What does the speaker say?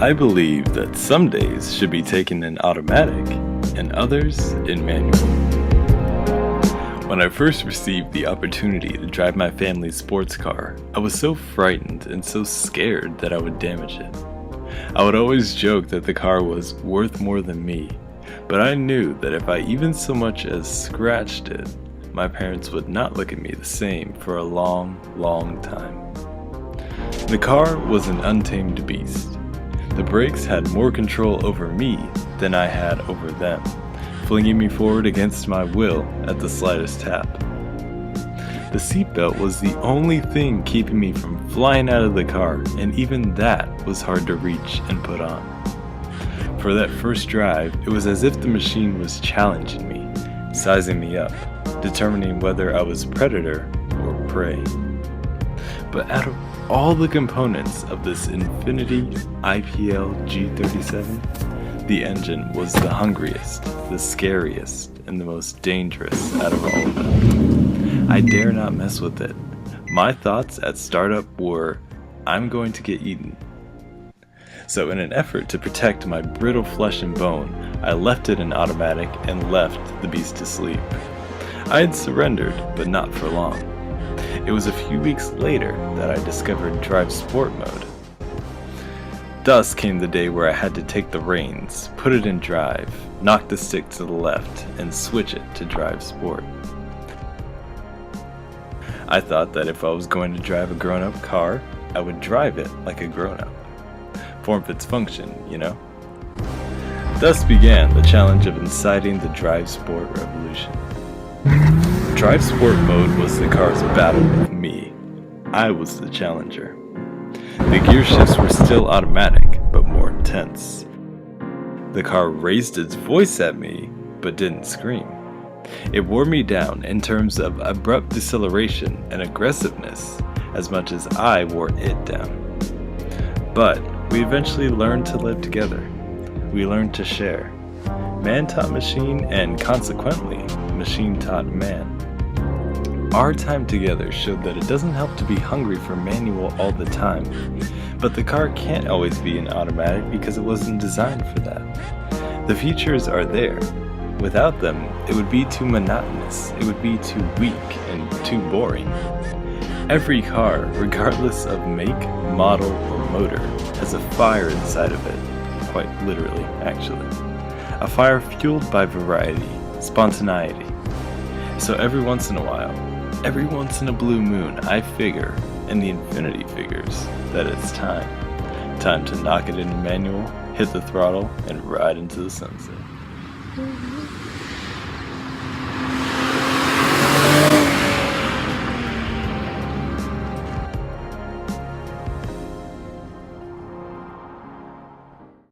I believe that some days should be taken in automatic and others in manual. When I first received the opportunity to drive my family's sports car, I was so frightened and so scared that I would damage it. I would always joke that the car was worth more than me, but I knew that if I even so much as scratched it, my parents would not look at me the same for a long, long time. The car was an untamed beast. The brakes had more control over me than I had over them, flinging me forward against my will at the slightest tap. The seatbelt was the only thing keeping me from flying out of the car, and even that was hard to reach and put on. For that first drive, it was as if the machine was challenging me, sizing me up, determining whether I was predator or prey. But out of all the components of this Infiniti IPL G37, the engine was the hungriest, the scariest, and the most dangerous out of all of them. I dare not mess with it. My thoughts at startup were, I'm going to get eaten. So in an effort to protect my brittle flesh and bone, I left it in automatic and left the beast to sleep. I had surrendered, but not for long. It was a few weeks later that I discovered Drive Sport mode. Thus came the day where I had to take the reins, put it in drive, knock the stick to the left, and switch it to Drive Sport. I thought that if I was going to drive a grown-up car, I would drive it like a grown-up. Form fits function, you know? Thus began the challenge of inciting the Drive Sport revolution. Drive Sport mode was the car's battle with me. I was the challenger. The gear shifts were still automatic, but more intense. The car raised its voice at me, but didn't scream. It wore me down in terms of abrupt deceleration and aggressiveness as much as I wore it down. But we eventually learned to live together. We learned to share. Man taught machine, and consequently, machine taught man. Our time together showed that it doesn't help to be hungry for manual all the time, but the car can't always be an automatic because it wasn't designed for that. The features are there. Without them, it would be too monotonous, it would be too weak and too boring. Every car, regardless of make, model, or motor, has a fire inside of it, quite literally, actually. A fire fueled by variety, spontaneity. So every once in a while, every once in a blue moon, I figure, and the Infiniti figures, that it's time. Time to knock it into manual, hit the throttle, and ride into the sunset.